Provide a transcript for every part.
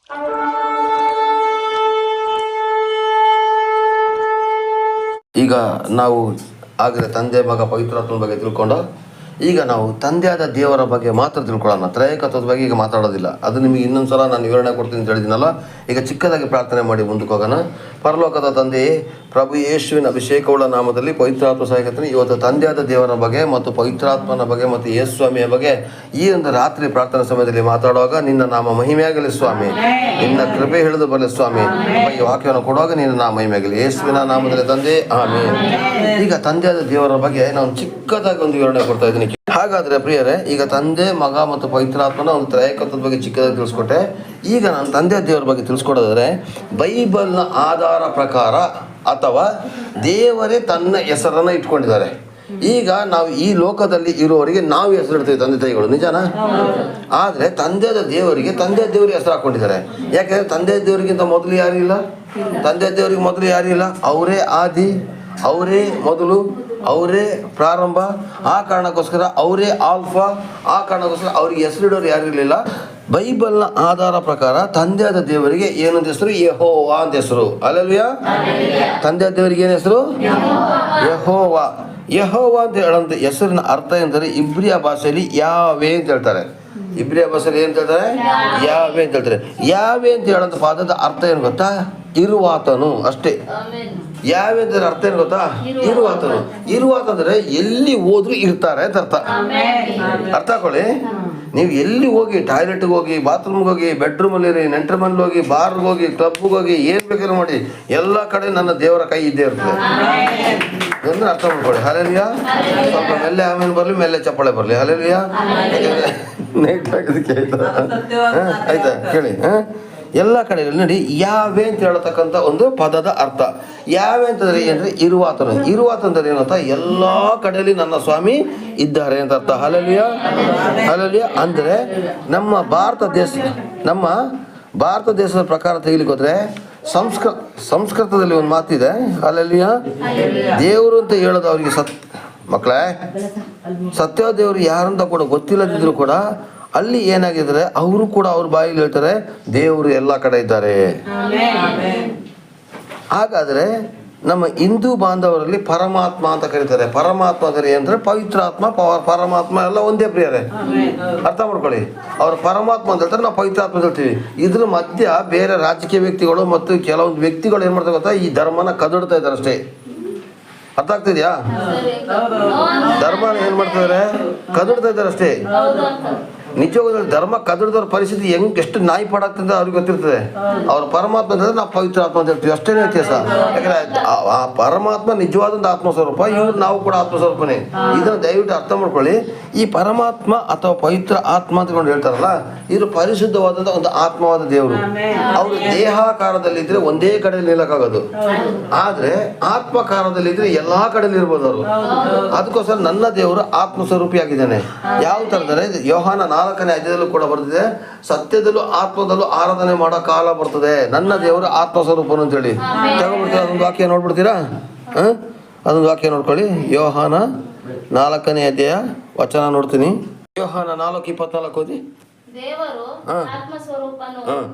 ಈಗ ನಾವು ಆಗಲೇ ತಂದೆ ಮಗ ಪವಿತ್ರಾತ್ಮನ ಬಗ್ಗೆ ತಿಳ್ಕೊಂಡು ಈಗ ನಾವು ತಂದೆಯಾದ ದೇವರ ಬಗ್ಗೆ ಮಾತ್ರ ತಿಳ್ಕೊಳ್ಳೋಣ. ತ್ರೈಕತ್ವದ ಬಗ್ಗೆ ಈಗ ಮಾತಾಡೋದಿಲ್ಲ. ಅದು ನಿಮಗೆ ಇನ್ನೊಂದು ಸಲ ನಾನು ವಿವರಣೆ ಕೊಡ್ತೀನಿ ಅಂತ ಹೇಳಿದ್ದೀನಲ್ಲ. ಈಗ ಚಿಕ್ಕದಾಗಿ ಪ್ರಾರ್ಥನೆ ಮಾಡಿ ಮುಂದಕ್ಕೆ ಹೋಗೋಣ. ಪರಲೋಕದ ತಂದೆಯೇ, ಪ್ರಭು ಯೇಸುವಿನ ಅಭಿಷೇಕವುಳ್ಳ ನಾಮದಲ್ಲಿ ಪವಿತ್ರಾತ್ಮ ಸಹಾಯಕತನೇ, ಇವತ್ತು ತಂದೆಯಾದ ದೇವರ ಬಗ್ಗೆ ಮತ್ತು ಪವಿತ್ರಾತ್ಮನ ಬಗ್ಗೆ ಮತ್ತು ಯೇಸು ಸ್ವಾಮಿಯ ಬಗ್ಗೆ ಈ ಒಂದು ರಾತ್ರಿ ಪ್ರಾರ್ಥನಾ ಸಮಯದಲ್ಲಿ ಮಾತಾಡುವಾಗ ನಿನ್ನ ನಾಮ ಮಹಿಮೆಯಾಗಲಿ ಸ್ವಾಮಿ. ನಿನ್ನ ಕೃಪೆ ಹಿಡಿದು ಬರಲಿ ಸ್ವಾಮಿ. ಈ ವಾಕ್ಯವನ್ನು ಕೊಡುವಾಗ ನಿನ್ನ ನಾಮ ಮಹಿಮೆಯಾಗಲಿ ಯೇಸುವಿನ ನಾಮದಲ್ಲಿ ತಂದೆ, ಆಮೇಲೆ. ಈಗ ತಂದೆಯಾದ ದೇವರ ಬಗ್ಗೆ ನಾನು ಚಿಕ್ಕದಾಗಿ ಒಂದು ವಿವರಣೆ ಕೊಡ್ತಾ ಇದ್ದೀನಿ. ಹಾಗಾದ್ರೆ ಪ್ರಿಯರೇ, ಈಗ ತಂದೆ ಮಗ ಮತ್ತು ಪವಿತ್ರಾತ್ಮನ ಒಂದು ತ್ರೈಕತ್ವದ ಬಗ್ಗೆ ಚಿಕ್ಕದಾಗಿ ತಿಳಿಸ್ಕೊಟ್ಟೆ. ಈಗ ನಾನು ತಂದೆ ದೇವರ ಬಗ್ಗೆ ತಿಳಿಸ್ಕೊಡೋದಾದ್ರೆ, ಬೈಬಲ್ನ ಆಧಾರ ಪ್ರಕಾರ ಅಥವಾ ದೇವರೇ ತನ್ನ ಹೆಸರನ್ನು ಇಟ್ಕೊಂಡಿದ್ದಾರೆ. ಈಗ ನಾವು ಈ ಲೋಕದಲ್ಲಿ ಇರುವವರಿಗೆ ನಾವು ಹೆಸರು ಇಡ್ತೀವಿ, ತಂದೆ ತಾಯಿಗಳು, ನಿಜಾನ? ಆದರೆ ತಂದೆಯ ದೇವರಿಗೆ ಹೆಸರು ಹಾಕೊಂಡಿದ್ದಾರೆ. ಯಾಕೆಂದ್ರೆ ತಂದೆ ದೇವರಿಗಿಂತ ಮೊದಲು ಯಾರಿಲ್ಲ, ತಂದೆ ದೇವರಿಗೆ ಮೊದಲು ಯಾರಿಲ್ಲ. ಅವರೇ ಆದಿ, ಅವರೇ ಮೊದಲು, ಅವರೇ ಪ್ರಾರಂಭ. ಆ ಕಾರಣಕ್ಕೋಸ್ಕರ ಅವರೇ ಆಲ್ಫಾ. ಆ ಕಾರಣಕ್ಕೋಸ್ಕರ ಅವ್ರಿಗೆ ಹೆಸರಿಡೋರು ಯಾರಿರಲಿಲ್ಲ. ಬೈಬಲ್ನ ಆಧಾರ ಪ್ರಕಾರ ತಂದೆಯಾದ ದೇವರಿಗೆ ಏನಂತ ಹೆಸರು? ಯೆಹೋವ ಅಂತ ಹೆಸರು. ಅಲ್ಲಲ್ವಿಯಾ? ತಂದೆಯಾದ ದೇವರಿಗೆ ಏನು ಹೆಸರು? ಯೆಹೋವ. ಯೆಹೋವ ಅಂತ ಹೇಳೋಂಥ ಹೆಸರಿನ ಅರ್ಥ ಎಂದರೆ ಇಬ್ರಿಯ ಭಾಷೆಯಲ್ಲಿ ಯಾವೇ ಅಂತ ಹೇಳ್ತಾರೆ. ಇಬ್ರಿಯ ಭಾಷೆಯಲ್ಲಿ ಏನು ಹೇಳ್ತಾರೆ? ಯಾವೇ ಅಂತ ಹೇಳ್ತಾರೆ. ಯಾವೇ ಅಂತ ಹೇಳೋಂಥ ಪದದ ಅರ್ಥ ಏನು ಗೊತ್ತಾ? ಇರುವಾತನು ಅಷ್ಟೇ. ಯಾವೇ ಅಂತ ಅರ್ಥ ಏನು ಗೊತ್ತಾ? ಇರುವಾತನು. ಇರುವಾತಂದ್ರೆ ಎಲ್ಲಿ ಹೋದ್ರು ಇರ್ತಾರೆ ಅಂತ ಅರ್ಥ. ಅರ್ಥ ಹಾಕೊಳ್ಳಿ. ನೀವು ಎಲ್ಲಿ ಹೋಗಿ, ಟಾಯ್ಲೆಟ್ಗೆ ಹೋಗಿ, ಬಾತ್ರೂಮ್ಗೆ ಹೋಗಿ, ಬೆಡ್ರೂಮಲ್ಲಿ, ನೆಂಟರ ಮನೇಲಿ ಹೋಗಿ, ಬಾರ್ಗೆ ಹೋಗಿ, ಕ್ಲಬ್ಗೆ ಹೋಗಿ, ಏನು ಬೇಕಾದ್ರೂ ಮಾಡಿ, ಎಲ್ಲ ಕಡೆ ನನ್ನ ದೇವರ ಕೈ ಇದ್ದೇ ಇರ್ತದೆ ಅಂದ್ರೆ ಅರ್ಥ ಮಾಡ್ಕೊಳ್ಳಿ. ಹಲ್ಲೆಲೂಯಾ. ಸ್ವಲ್ಪ ಮೆಲ್ಲೆ ಆಮೇಲೆ ಬರಲಿ, ಮೆಲ್ಲೆ ಚಪ್ಪಾಳೆ ಬರಲಿ. ಹಲ್ಲೆಲೂಯಾ. ಅದಕ್ಕೆ ಆಯ್ತಾ ಕೇಳಿ. ಎಲ್ಲ ಕಡೆಯಲ್ಲಿ ನೋಡಿ, ಯಾವೇ ಅಂತ ಹೇಳತಕ್ಕಂಥ ಒಂದು ಪದದ ಅರ್ಥ. ಯಾವೇ ಅಂತಂದ್ರೆ ಏನಂದ್ರೆ ಇರುವಾತನು. ಇರುವಾತಂದ್ರೆ ಏನಂತ? ಎಲ್ಲ ಕಡೆಯಲ್ಲಿ ನನ್ನ ಸ್ವಾಮಿ ಇದ್ದಾರೆ ಅಂತ ಅರ್ಥ. ಹಲ್ಲೆಲೂಯಾ. ಹಲ್ಲೆಲೂಯಾ. ಅಂದರೆ ನಮ್ಮ ಭಾರತ ದೇಶದ ಪ್ರಕಾರ ತೆಗಿಲಿಕ್ಕೆ ಹೋದ್ರೆ ಸಂಸ್ಕೃತದಲ್ಲಿ ಒಂದು ಮಾತಿದೆ. ಹಲ್ಲೆಲೂಯಾ. ದೇವರು ಅಂತ ಹೇಳೋದು ಅವರಿಗೆ ಮಕ್ಕಳೇ, ಸತ್ಯ ದೇವರು ಯಾರಂತ ಕೂಡ ಗೊತ್ತಿಲ್ಲದಿದ್ರು ಕೂಡ ಅಲ್ಲಿ ಏನಾಗಿದ್ದಾರೆ, ಅವರು ಕೂಡ ಅವ್ರ ಬಾಯಲ್ಲಿ ಹೇಳ್ತಾರೆ ದೇವರು ಎಲ್ಲ ಕಡೆ ಇದ್ದಾರೆ. ಹಾಗಾದ್ರೆ ನಮ್ಮ ಹಿಂದೂ ಬಾಂಧವರಲ್ಲಿ ಪರಮಾತ್ಮ ಅಂತ ಕರೀತಾರೆ. ಪರಮಾತ್ಮ ಅಂದರೆ ಏನಂದ್ರೆ ಪವಿತ್ರಾತ್ಮ, ಪರಮಾತ್ಮ ಎಲ್ಲ ಒಂದೇ ಪ್ರಿಯರೇ. ಅರ್ಥ ಮಾಡ್ಕೊಳ್ಳಿ. ಅವ್ರ ಪರಮಾತ್ಮ ಅಂತ ಹೇಳ್ತಾರೆ, ನಾವು ಪವಿತ್ರಾತ್ಮ ಅಂತ ಹೇಳ್ತೀವಿ. ಇದ್ರ ಮಧ್ಯ ಬೇರೆ ರಾಜಕೀಯ ವ್ಯಕ್ತಿಗಳು ಮತ್ತು ಕೆಲವೊಂದು ವ್ಯಕ್ತಿಗಳು ಏನ್ ಮಾಡ್ತಾರೆ ಗೊತ್ತಾ? ಈ ಧರ್ಮನ ಕದಡ್ತಾ ಇದ್ದಾರೆ ಅಷ್ಟೇ. ಅರ್ಥ ಆಗ್ತಿದ್ಯಾ? ಧರ್ಮನ ಏನ್ ಮಾಡ್ತಿದ್ದಾರೆ? ಕದಡ್ತಾ ಇದ್ದಾರೆ ಅಷ್ಟೇ. ನಿಜವಾಗ್ಲೂ ಧರ್ಮ ಕದಡದವ್ರ ಪರಿಸ್ಥಿತಿ ಎಷ್ಟು ನಾಯಿ ಪಾಡಾಗ್ತದೆ ಅವ್ರಿಗೆ ಗೊತ್ತಿರ್ತದೆ. ಅವ್ರ ಪರಮಾತ್ಮ ಅಂತಂದ್ರೆ ನಾವು ಪವಿತ್ರಾತ್ಮ ಅಂತ ಹೇಳ್ತೀವಿ, ಅಷ್ಟೇನೇ ವ್ಯತ್ಯಾಸ. ಯಾಕಂದ್ರೆ ಆ ಪರಮಾತ್ಮ ನಿಜವಾದಂಥ ಆತ್ಮಸ್ವರೂಪ, ಇವ್ರು ನಾವು ಕೂಡ ಆತ್ಮಸ್ವರೂಪನೇ. ಇದನ್ನ ದಯವಿಟ್ಟು ಅರ್ಥ ಮಾಡ್ಕೊಳ್ಳಿ. ಈ ಪರಮಾತ್ಮ ಅಥವಾ ಪವಿತ್ರ ಆತ್ಮ ಅಂತಕೊಂಡು ಹೇಳ್ತಾರಲ್ಲ, ಇದು ಪರಿಶುದ್ಧವಾದಂಥ ಒಂದು ಆತ್ಮವಾದ ದೇವರು. ಅವರು ದೇಹಾಕಾರದಲ್ಲಿದ್ರೆ ಒಂದೇ ಕಡೆಯಲ್ಲಿ ನಿಲ್ಲಕ್ಕಾಗೋದು, ಆದ್ರೆ ಆತ್ಮಕಾರದಲ್ಲಿದ್ರೆ ಎಲ್ಲಾ ಕಡೆಯಲ್ಲಿ ಇರ್ಬೋದು ಅವರು. ಅದಕ್ಕೋಸ್ಕರ ನನ್ನ ದೇವರು ಆತ್ಮಸ್ವರೂಪಿಯಾಗಿದ್ದಾನೆ. ಯಾವ ತರದರೆ ಯೋಹಾನ 4ನೇ ಅಧ್ಯಾಯದಲ್ಲೂ ಕೂಡ ಬರ್ತಿದೆ, ಸತ್ಯದಲ್ಲೂ ಆತ್ಮದಲ್ಲೂ ಆರಾಧನೆ ಮಾಡೋ ಕಾಲ ಬರ್ತದೆ, ನನ್ನ ದೇವರು ಆತ್ಮಸ್ವರೂಪನು ಅಂತೇಳಿ. ತಗೊಂಡ್ಬಿಡ್ತೀರಾ? ಅದೊಂದು ವಾಕ್ಯ ನೋಡ್ಬಿಡ್ತೀರಾ? ಅದೊಂದು ವಾಕ್ಯ ನೋಡ್ಕೊಳ್ಳಿ. ಯೋಹಾನ 4ನೇ ಅಧ್ಯಾಯ ವಚನ ನೋಡ್ತೀನಿ. ಯೋಹಾನ 4:24 ಓದಿ. ದೇವರು ಆತ್ಮ ಸ್ವರೂಪನು,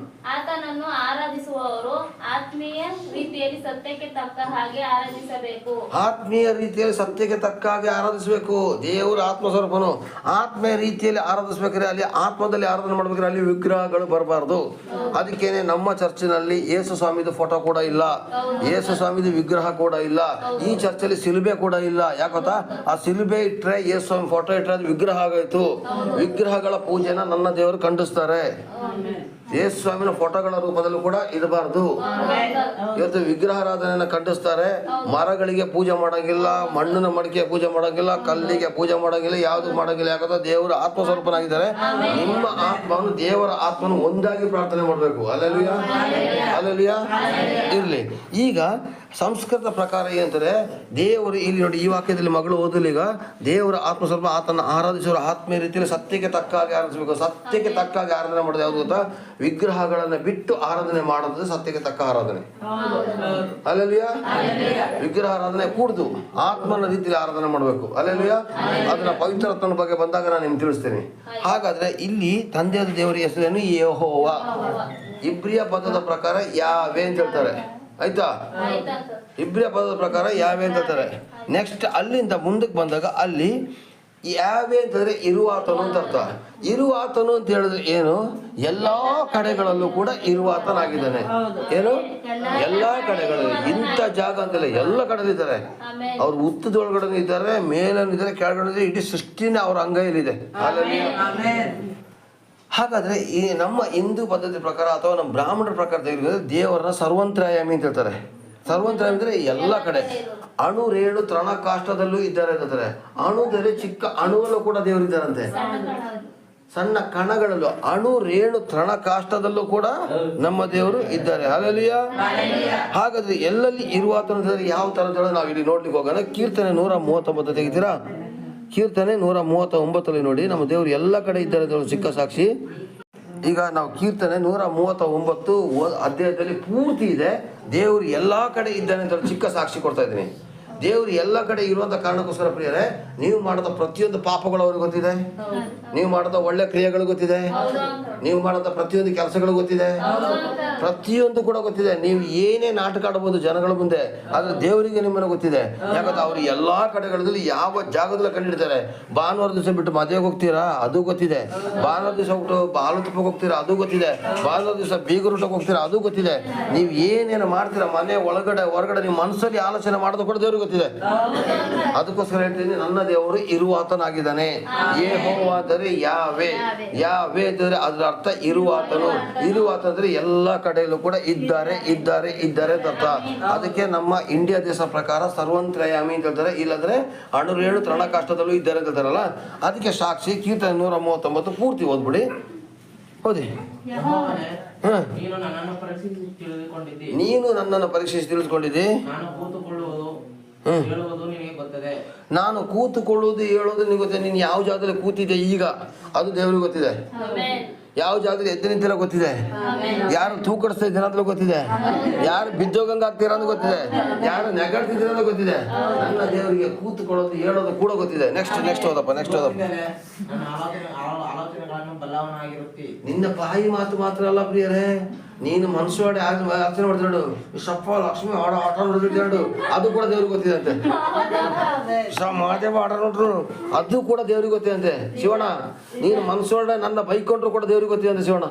ಆತನನ್ನು ಆರಾಧಿಸುವವರು ಆತ್ಮೀಯ ರೀತಿಯಲ್ಲಿ ಸತ್ಯಕ್ಕೆ ತಕ್ಕ ಹಾಗೆ ಆರಾಧಿಸಬೇಕು. ಆತ್ಮೀಯ ರೀತಿಯಲ್ಲಿ ಸತ್ಯಕ್ಕೆ ತಕ್ಕ ಹಾಗೆ ಆರಾಧಿಸಬೇಕು. ದೇವರು ಆತ್ಮ ಸ್ವರೂಪನು. ಆತ್ಮೀಯ ರೀತಿಯಲ್ಲಿ ಆರಾಧಿಸ್ಬೇಕಾದ್ರೆ ಅಲ್ಲಿ ಆತ್ಮದಲ್ಲಿ ಆರಾಧನೆ ಮಾಡ್ಬೇಕಾದ್ರೆ ಅಲ್ಲಿ ವಿಗ್ರಹಗಳು ಬರಬಾರ್ದು. ಅದಕ್ಕೇನೆ ನಮ್ಮ ಚರ್ಚಿನಲ್ಲಿ ಯೇಸು ಸ್ವಾಮಿದು ಫೋಟೋ ಕೂಡ ಇಲ್ಲ, ಯೇಸು ಸ್ವಾಮಿದು ವಿಗ್ರಹ ಕೂಡ ಇಲ್ಲ. ಈ ಚರ್ಚಲ್ಲಿ ಸಿಲುಬೆ ಕೂಡ ಇಲ್ಲ. ಯಾಕೊತ್ತಾ? ಆ ಸಿಲುಬೆ ಇಟ್ರೆ ಯೇಸು ಸ್ವಾಮಿ ಫೋಟೋ ಇಟ್ರೆ ಅದು ವಿಗ್ರಹ ಆಗೋಯ್ತು. ವಿಗ್ರಹಗಳ ಪೂಜೆನ ನನ್ನ ದೇವರು ಖಂಡಿಸ್ತಾರೆ. ಯೇಸು ಸ್ವಾಮಿನ ಫೋಟೋಗಳ ರೂಪದಲ್ಲೂ ಕೂಡ ಇರಬಾರ್ದು. ಇವತ್ತು ವಿಗ್ರಹಾರಾಧನೆಯನ್ನು ಖಂಡಿಸ್ತಾರೆ. ಮರಗಳಿಗೆ ಪೂಜೆ ಮಾಡಂಗಿಲ್ಲ, ಮಣ್ಣಿನ ಮಡಿಕೆ ಪೂಜೆ ಮಾಡಂಗಿಲ್ಲ, ಕಲ್ಲಿಗೆ ಪೂಜೆ ಮಾಡಂಗಿಲ್ಲ, ಯಾವುದು ಮಾಡಂಗಿಲ್ಲ. ಯಾಕಂದ್ರೆ ದೇವರು ಆತ್ಮಸ್ವರೂಪನಾಗಿದ್ದಾರೆ. ನಿಮ್ಮ ಆತ್ಮವನ್ನು ದೇವರ ಆತ್ಮನು ಒಂದಾಗಿ ಪ್ರಾರ್ಥನೆ ಮಾಡಬೇಕು. ಹಲ್ಲೆಲೂಯಾ. ಹಲ್ಲೆಲೂಯಾ. ಇರ್ಲಿ. ಈಗ ಸಂಸ್ಕೃತ ಪ್ರಕಾರ ಏನಂತಾರೆ, ದೇವರು ಇಲ್ಲಿ ನೋಡಿ ಈ ವಾಕ್ಯದಲ್ಲಿ ಮಗಳು ಓದಲಿ, ಈಗ ದೇವರ ಆತ್ಮ ಸ್ವಲ್ಪ ಆತನ ಆರಾಧಿಸುವ ಆತ್ಮೀಯ ರೀತಿಯಲ್ಲಿ ಸತ್ಯಕ್ಕೆ ತಕ್ಕಾಗಿ ಆರಾಧಿಸಬೇಕು. ಸತ್ಯಕ್ಕೆ ತಕ್ಕಾಗಿ ಆರಾಧನೆ ಮಾಡೋದು ಯಾವುದು ಗೊತ್ತಾ? ವಿಗ್ರಹಗಳನ್ನು ಬಿಟ್ಟು ಆರಾಧನೆ ಮಾಡೋದು ಸತ್ಯಕ್ಕೆ ತಕ್ಕ ಆರಾಧನೆ. ಅಲ್ಲೆಲ್ಲೂಯಾ. ವಿಗ್ರಹ ಆರಾಧನೆ ಕೂಡ್ದು ಆತ್ಮನ ರೀತಿಯಲ್ಲಿ ಆರಾಧನೆ ಮಾಡಬೇಕು. ಅಲ್ಲೆಲ್ಲೂಯಾ. ಅದನ್ನ ಪವಿತ್ರತ್ವದ ಬಗ್ಗೆ ಬಂದಾಗ ನಾನು ನಿಮ್ಗೆ ತಿಳಿಸ್ತೇನೆ. ಹಾಗಾದ್ರೆ ಇಲ್ಲಿ ತಂದೆಯಾದ ದೇವರ ಹೆಸರೇನು? ಯೆಹೋವ. ಇಬ್ರಿಯ ಪದದ ಪ್ರಕಾರ ಯಾವೆ ಅಂತ ಹೇಳ್ತಾರೆ. ಆಯ್ತಾ? ಇಬ್ರಿಯ ಪದದ ಪ್ರಕಾರ ಯಾವೆ ಅಂತ ಹೇಳ್ತಾರೆ. ನೆಕ್ಸ್ಟ್ ಅಲ್ಲಿಂದ ಮುಂದಕ್ಕೆ ಬಂದಾಗ ಅಲ್ಲಿ ಯಾವೆ ಅಂತಂದ್ರೆ ಇರುವಾತನು ಅಂತ ಅರ್ಥ. ಇರುವಾತನು ಅಂತ ಹೇಳಿದ್ರೆ ಏನು? ಎಲ್ಲಾ ಕಡೆಗಳಲ್ಲೂ ಕೂಡ ಇರುವಾತನಾಗಿದ್ದಾನೆ. ಏನು? ಎಲ್ಲಾ ಕಡೆಗಳಲ್ಲಿ, ಇಂಥ ಜಾಗ ಅಂತಲ್ಲ, ಎಲ್ಲ ಕಡೆಯಲ್ಲಿದ್ದಾರೆ. ಅವ್ರು ಉತ್ತದೊಳಗಡೆ ಇದ್ದಾರೆ, ಮೇಲಿದ್ದಾರೆ, ಕೆಳಗಡೆ, ಇಡೀ ಸೃಷ್ಟಿನೇ ಅವ್ರ ಅಂಗೈಯಲ್ಲಿದೆ. ಹಾಗಾದ್ರೆ ಈ ನಮ್ಮ ಹಿಂದೂ ಪದ್ಧತಿ ಪ್ರಕಾರ ಅಥವಾ ನಮ್ಮ ಬ್ರಾಹ್ಮಣರ ಪ್ರಕಾರ ದೇವರನ್ನ ಸರ್ವಂತ್ರಾಯಾಮಿ ಅಂತ ಹೇಳ್ತಾರೆ. ಸರ್ವಂತ್ರಾಯಾಮಿ ಅಂದ್ರೆ ಎಲ್ಲ ಕಡೆ, ಅಣು ರೇಣು ತೃಣಕಾಷ್ಟದಲ್ಲೂ ಇದ್ದಾರೆ ಅಂತಾರೆ. ಅಣುದಲ್ಲಿ ಚಿಕ್ಕ ಅಣುವಲ್ಲೂ ಕೂಡ ದೇವರಿದ್ದಾರಂತೆ. ಸಣ್ಣ ಕಣಗಳಲ್ಲೂ, ಅಣು ರೇಣು ತೃಣಕಾಷ್ಟದಲ್ಲೂ ಕೂಡ ನಮ್ಮ ದೇವರು ಇದ್ದಾರೆ. ಹಲ್ಲೆಲೂಯಾ. ಹಾಗಾದ್ರೆ ಎಲ್ಲಲ್ಲಿ ಇರುವಾತನ ಯಾವ ತರ ನಾವು ಇಲ್ಲಿ ನೋಡ್ಲಿಕ್ಕೆ ಹೋಗೋಣ. ಕೀರ್ತನೆ 139 ತೆಗಿತೀರಾ? ಕೀರ್ತನೆ 139 ನೋಡಿ, ನಮ್ಮ ದೇವರು ಎಲ್ಲ ಕಡೆ ಇದ್ದಾರೆ ಚಿಕ್ಕ ಸಾಕ್ಷಿ. ಈಗ ನಾವು ಕೀರ್ತನೆ 139 ಅಧ್ಯಾಯದಲ್ಲಿ ಪೂರ್ತಿ ಇದೆ. ದೇವರು ಎಲ್ಲಾ ಕಡೆ ಇದ್ದಾನೆ ಅಂತ ಚಿಕ್ಕ ಸಾಕ್ಷಿ ಕೊಡ್ತಾ ಇದ್ದೀನಿ. ದೇವರು ಎಲ್ಲ ಕಡೆ ಇರುವಂತ ಕಾರಣಕ್ಕೋಸ್ಕರ ಪ್ರಿಯರೇ, ನೀವು ಮಾಡಿದ ಪ್ರತಿಯೊಂದು ಪಾಪಗಳು ಅವ್ರಿಗೆ ಗೊತ್ತಿದೆ. ನೀವು ಮಾಡಿದ ಒಳ್ಳೆ ಕ್ರಿಯೆಗಳು ಗೊತ್ತಿದೆ. ನೀವು ಮಾಡಿದ ಪ್ರತಿಯೊಂದು ಕೆಲಸಗಳು ಗೊತ್ತಿದೆ. ಪ್ರತಿಯೊಂದು ಕೂಡ ಗೊತ್ತಿದೆ. ನೀವು ಏನೇ ನಾಟಕ ಆಡಬಹುದು ಜನಗಳ ಮುಂದೆ, ಆದ್ರೆ ದೇವರಿಗೆ ನಿಮ್ಮನ್ನು ಗೊತ್ತಿದೆ. ಯಾಕಂದ್ರೆ ಅವ್ರು ಎಲ್ಲಾ ಕಡೆಗಳಲ್ಲಿ ಯಾವ ಜಾಗದಲ್ಲಿ ಕಂಡಿಡ್ತಾರೆ. ಭಾನುವಾರ ದಿವಸ ಬಿಟ್ಟು ಮದುವೆಗೆ ಹೋಗ್ತೀರಾ? ಅದು ಗೊತ್ತಿದೆ. ಭಾನುವಾರ ದಿವಸ ಬಿಟ್ಟು ಹಾಲು ತುಪ್ಪಕ್ಕೆ ಹೋಗ್ತೀರಾ? ಅದು ಗೊತ್ತಿದೆ. ಭಾನುವಾರ ದಿವಸ ಬೀಗರೂಟಕ್ಕೆ ಹೋಗ್ತೀರಾ? ಅದು ಗೊತ್ತಿದೆ. ನೀವು ಏನೇನು ಮಾಡ್ತೀರಾ ಮನೆ ಒಳಗಡೆ ಹೊರಗಡೆ, ನಿಮ್ಮ ಮನಸ್ಸಲ್ಲಿ ಆಲೋಚನೆ ಮಾಡೋದು ಕೂಡ ದೇವ್ರಿಗೆ ಗೊತ್ತಿದೆ. ಅದಕ್ಕೋಸ್ಕರ ಹೇಳ್ತೀನಿ, ನನ್ನ ದೇವರು ಇರುವಾತನಾಗಿದ್ದಾನೆ. ಯೆಹೋವಾದರೆ ಯಾವೆ. ಯಾವೆ ಅಂದರೆ ಅದರ ಅರ್ಥ ಇರುವಾತನು. ಇರುವಾತ ಅಂದ್ರೆ ಎಲ್ಲ ಕಡೆಯಲ್ಲೂ ಕೂಡ ಇದ್ದಾರೆ ಇದ್ದಾರೆ ಇದ್ದಾರೆ ಅಂತ ಅರ್ಥ. ಅದಕ್ಕೆ ನಮ್ಮ ಇಂಡಿಯಾ ದೇಶ ಪ್ರಕಾರ ಸರ್ವಂತ್ರಯಾಮಿ ಅಂತ ಹೇಳ್ತಾರೆ. ಇಲ್ಲಂದ್ರೆ ಅಣುರೇಣು ತೃಣಕಾಷ್ಟದಲ್ಲೂ ಇದ್ದಾರೆ ಅಂತ ಹೇಳ್ತಾರಲ್ಲ, ಅದಕ್ಕೆ ಸಾಕ್ಷಿ ಕೀರ್ತನೆ 139 ಪೂರ್ತಿ ಓದ್ಬಿಡಿ. ಓದಿ. ನೀನು ನನ್ನನ್ನು ಪರೀಕ್ಷಿಸಿ ತಿಳಿದುಕೊಂಡಿದ್ದಿ. ನಾನು ಕೂತುಕೊಳ್ಳುವುದು ಹೇಳೋದು ನಿನಗೆ ಗೊತ್ತಿದೆ. ನೀನು ಯಾವ ಜಾಗದಲ್ಲಿ ಕೂತಿದ್ದೆ ಈಗ ಅದು ದೇವರಿಗೆ ಗೊತ್ತಿದೆ. ಯಾವ ಜಾಗದಲ್ಲಿ ಎದ್ದು ನಿಂತಿರೋ ಗೊತ್ತಿದೆ. ಯಾರು ತೂಕಡಿಸ್ತಾ ಇದ್ದೀರ ಅಂತ ಗೊತ್ತಿದೆ. ಯಾರು ಬಿದ್ದೋಗಂಗ ಆಗ್ತೀರ ಅಂತ ಗೊತ್ತಿದೆ. ಯಾರು ನೆಗಡ್ತಿದ್ದೀರ ಅಂತ ಗೊತ್ತಿದೆ. ನನ್ನ ದೇವರಿಗೆ ಕೂತುಕೊಳ್ಳೋದು ಹೇಳೋದು ಕೂಡ ಗೊತ್ತಿದೆ. ನೆಕ್ಸ್ಟ್ ಓದಪ್ಪ. ನಿನ್ನ ಬಾಯಿ ಮಾತು ಮಾತ್ರ ಅಲ್ಲ ಪ್ರಿಯರೇ, ನೀನು ಮನಸ್ಸೋಡೆ ಅರ್ಚನೆ ಮಾಡ್ತಿರೋಡು, ಸಪ್ಪ ಲಕ್ಷ್ಮಿ ಆಟ ನೋಡಿದ್ರು ಅದು ಕೂಡ ದೇವ್ರಿಗೆ ಗೊತ್ತಿದೆ ಅಂತೆ. ಮಾದೇವ ಆಟ ನೋಡ್ರು ಅದು ಕೂಡ ದೇವ್ರಿಗೆ ಗೊತ್ತಿದೆ ಅಂತೆ. ಶಿವಣ್ಣ, ನೀನು ಮನಸ್ಸೋಡೆ ನನ್ನ ಬೈಕೊಂಡ್ರು ಕೂಡ ದೇವ್ರಿಗೆ ಗೊತ್ತಿದೆ ಅಂತೆ ಶಿವಣ್ಣ.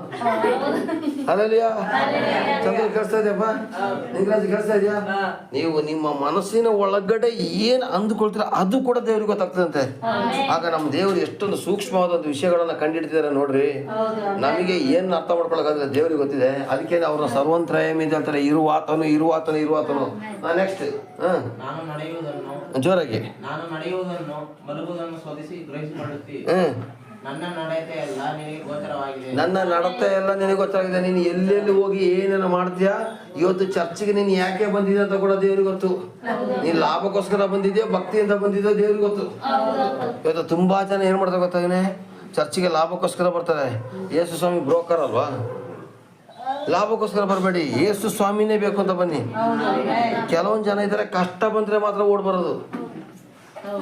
ಅಲ್ಲಲ್ಲಿಯಾ ಚಂದ್ರ ಕೇಳಿಸ್ತಾ ಇದೆಯಪ್ಪ? ನಿಂಗ್ರಾಜ್ ಕೇಳಿಸ್ತಾ ಇದೆಯಾ? ನೀವು ನಿಮ್ಮ ಮನಸ್ಸಿನ ಒಳಗಡೆ ಏನ್ ಅಂದುಕೊಳ್ತೀರ ಅದು ಕೂಡ ದೇವ್ರಿಗೆ ಗೊತ್ತಾಗ್ತದಂತೆ. ಆಗ ನಮ್ಮ ದೇವರು ಎಷ್ಟೊಂದು ಸೂಕ್ಷ್ಮವಾದ ವಿಷಯಗಳನ್ನ ಕಂಡಿಡ್ತಿದ್ದಾರೆ ನೋಡ್ರಿ. ನಮಗೆ ಏನ್ ಅರ್ಥ ಮಾಡ್ಕೊಳಕಾದ್ರೆ ದೇವ್ರಿಗೆ ಗೊತ್ತಿದೆ. ಅದಕ್ಕೆ ಅವ್ರನ್ನ ಸರ್ವಂತ್ರಯಾಮಿ ಅಂತ ಹೇಳ್ತಾರೆ. ಇರುವಾತನು. ನೆಕ್ಸ್ಟ್ ಜೋರಾಗಿ. ನಾನು ನಡೆಯುವುದನ್ನು ಮಲಗುವುದನ್ನು ಶೋಧಿಸಿ ಗ್ರಹಿಸಿಕೊಳ್ಳುತ್ತಿ. ನನ್ನ ನಡತೆ ಎಲ್ಲ ನಿನಗೆ ಗೊತ್ತಾಗಿದೆ. ನೀನು ಎಲ್ಲೆಲ್ಲಿ ಹೋಗಿ ಏನೇನು ಮಾಡ್ತೀಯಾ, ಇವತ್ತು ಚರ್ಚಿಗೆ ನೀನು ಯಾಕೆ ಬಂದಿದ್ಯಾ ಅಂತ ಕೂಡ ದೇವ್ರಿಗೆ ಗೊತ್ತು. ನೀನ್ ಲಾಭಕ್ಕೋಸ್ಕರ ಬಂದಿದ್ಯೋ ಭಕ್ತಿಯಿಂದ ಬಂದಿದ್ಯೋ ದೇವ್ರಿಗೆ ಗೊತ್ತು. ಇವತ್ತು ತುಂಬಾ ಜನ ಏನ್ ಮಾಡ್ತಾರೆ ಗೊತ್ತಾಗನೆ, ಚರ್ಚಿಗೆ ಲಾಭಕ್ಕೋಸ್ಕರ ಬರ್ತಾರೆ. ಯೇಸು ಸ್ವಾಮಿ ಬ್ರೋಕರ್ ಅಲ್ವಾ? ಲಾಭಕ್ಕೋಸ್ಕರ ಬರಬೇಡಿ, ಯೇಸು ಸ್ವಾಮಿನೇ ಬೇಕು ಅಂತ ಬನ್ನಿ. ಕೆಲವೊಂದು ಜನ ಇದ್ದಾರೆ ಕಷ್ಟ ಬಂದ್ರೆ ಮಾತ್ರ ಓಡ್ ಬರೋದು.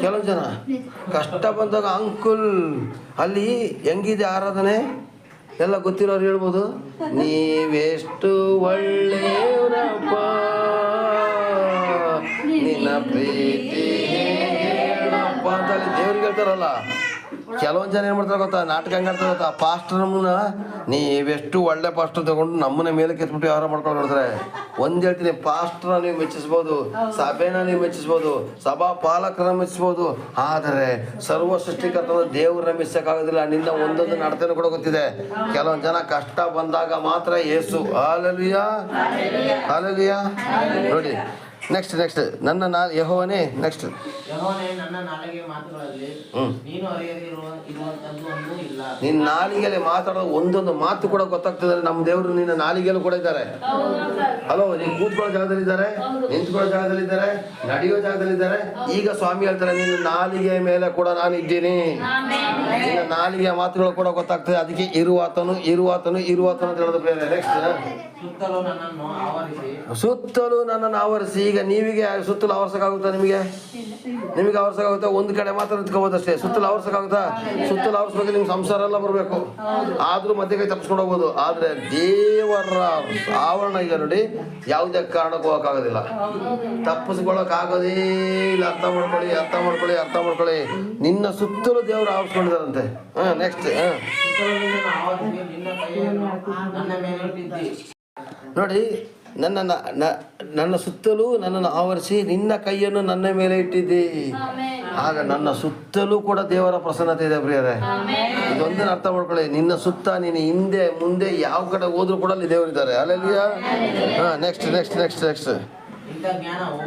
ಕೆಲವೊಂದು ಜನ ಕಷ್ಟ ಬಂದಾಗ ಅಂಕುಲ್ ಅಲ್ಲಿ ಹೆಂಗಿದೆ ಆರಾಧನೆ ಎಲ್ಲ ಗೊತ್ತಿರೋರು ಹೇಳ್ಬೋದು. ನೀವೆಷ್ಟು ಒಳ್ಳೆಯವರಪ್ಪ, ನಿನ್ನ ಪ್ರೀತಿ ಹೇಳಪ್ಪ ಅಂತ ಅಲ್ಲಿ ದೇವ್ರಿಗೆ ಹೇಳ್ತಾರಲ್ಲ. ಕೆಲವೊಂದು ಜನ ಏನ್ ಮಾಡ್ತಾರೆ ಗೊತ್ತಾ, ನಾಟಕ ಹೆಂಗ್ ಆಡ್ತಾರೆ ಗೊತ್ತಾ, ಪಾಸ್ಟರ್ ನಮ್ಮನ್ನ ನೀವೆಷ್ಟು ಒಳ್ಳೆ ಪಾಸ್ಟರ್ ತಗೊಂಡು ನಮ್ಮನ್ನ ಮೇಲೆ ಕೆತ್ಬಿಟ್ಟು ವ್ಯವಹಾರ ಮಾಡ್ಕೊಂಡು ನೋಡ್ತಾರೆ. ಒಂದ್ ಹೇಳ್ತೀನಿ, ಪಾಸ್ಟರ್ನ ನೀವು ಮೆಚ್ಚಿಸ್ಬೋದು, ಸಭೆನ ನೀವು ಮೆಚ್ಚಿಸ್ಬೋದು, ಸಭಾ ಪಾಲಕರನ್ನ ಮೆಚ್ಚಿಸ್ಬೋದು, ಆದರೆ ಸರ್ವ ಸೃಷ್ಟಿಕರ್ತನ ದೇವ್ರನ್ನ ಮೆಚ್ಚಕ್ಕಾಗೋದಿಲ್ಲ. ನಿನ್ನ ಒಂದೊಂದು ನಡತೆನೂ ಕೂಡ ಗೊತ್ತಿದೆ. ಕೆಲವೊಂದು ಜನ ಕಷ್ಟ ಬಂದಾಗ ಮಾತ್ರ ಯೇಸು. ಹಾಲೆಲೂಯಾ. ನೋಡಿ ನೆಕ್ಸ್ಟ್ ನನ್ನ ಯೆಹೋವನೇ ನೆಕ್ಸ್ಟ್. ಯೆಹೋವನೇ, ನನ್ನ ನಾಲಿಗೆಯ ಮಾತುಗಳಲ್ಲಿ ನೀನು ಅರಿಯದೆ ಇರುವಂತದ್ದು ಒಂದೂ ಇಲ್ಲ. ನಿನ್ನ ನಾಲಿಗೆಯಲ್ಲಿ ಮಾತಾಡೋ ಒಂದೊಂದು ಮಾತು ಕೂಡ ಗೊತ್ತಾಗ್ತದೆ. ನಮ್ಮ ದೇವರು ನಿನ್ನ ನಾಲಿಗೆಯಲ್ಲೂ ಕೂಡ ಇದ್ದಾರೆ. ಹಲೋ, ನೀನು ಕೂತ್ಕೊಳ್ಳೋ ಜಾಗದಲ್ಲಿದ್ದಾರೆ, ನಿಂತ್ಕೊಳ್ಳೋ ಜಾಗದಲ್ಲಿದ್ದಾರೆ, ನಡೆಯೋ ಜಾಗದಲ್ಲಿದ್ದಾರೆ. ಈಗ ಸ್ವಾಮಿ ಹೇಳ್ತಾರೆ, ನಿನ್ನ ನಾಲಿಗೆಯ ಮೇಲೆ ಕೂಡ ನಾನು ಇದ್ದೀನಿ. ನಿನ್ನ ನಾಲಿಗೆಯ ಮಾತುಗಳು ಕೂಡ ಗೊತ್ತಾಗ್ತದೆ. ಅದಕ್ಕೆ ಇರುವಾತನು ಅಂತ ಹೇಳೋದು ಬೇರೆ. ನೆಕ್ಸ್ಟ್, ಸುತ್ತಲೂ ನನ್ನನ್ನು ಆವರಿಸಿ. ಈಗ ನೀವಿಗೆ ಸುತ್ತಲೂ ಆವರ್ಸಕ್ಕಾಗುತ್ತಾ? ನಿಮಗೆ ಆವರ್ಸಕ್ಕಾಗುತ್ತಾ? ಒಂದು ಕಡೆ ಮಾತ್ರ ನಿಂತ್ಕೋಬೋದಷ್ಟೇ. ಸುತ್ತಲೂ ಆವರ್ಸಕ್ಕಾಗುತ್ತಾ? ಸುತ್ತಲೂ ಆವರ್ಸ್ಬೇಕು, ನಿಮ್ಗೆ ಸಂಸಾರ ಎಲ್ಲ ಬರಬೇಕು. ಆದ್ರೂ ಮಧ್ಯೆ ಕೈ ತಪ್ಪಿಸ್ಕೊಂಡು ಹೋಗ್ಬೋದು. ಆದ್ರೆ ದೇವರ ಆವರಣ ಈಗ ನೋಡಿ, ಯಾವುದೇ ಕಾರಣಕ್ಕೂ ಹೋಗಕ್ಕಾಗೋದಿಲ್ಲ, ತಪ್ಪಿಸ್ಕೊಳಕ್ ಆಗೋದೇ ಇಲ್ಲ. ಅರ್ಥ ಮಾಡ್ಕೊಳ್ಳಿ. ನಿನ್ನ ಸುತ್ತಲೂ ದೇವರು ಆವರಿಸ್ಕೊಂಡಿದಾರಂತೆ. ನೆಕ್ಸ್ಟ್, ನೋಡಿ, ನನ್ನ ಸುತ್ತಲೂ ನನ್ನನ್ನು ಆವರಿಸಿ ನಿನ್ನ ಕೈಯನ್ನು ನನ್ನ ಮೇಲೆ ಇಟ್ಟಿದ್ದಿ. ಆಗ ನನ್ನ ಸುತ್ತಲೂ ಕೂಡ ದೇವರ ಪ್ರಸನ್ನತೆ ಇದೆ ಪ್ರಿಯರೇ. ಇದೊಂದನ್ನು ಅರ್ಥ ಮಾಡ್ಕೊಳ್ಳಿ. ನಿನ್ನ ಸುತ್ತ, ನೀನು ಹಿಂದೆ ಮುಂದೆ ಯಾವ ಕಡೆ ಹೋದ್ರು ಕೂಡ ಅಲ್ಲಿ ದೇವರಿದ್ದಾರೆ. ಅಲ್ಲೆಲ್ಲಿಯಾ? ನೆಕ್ಸ್ಟ್. ಇಂಥ ಜ್ಞಾನವು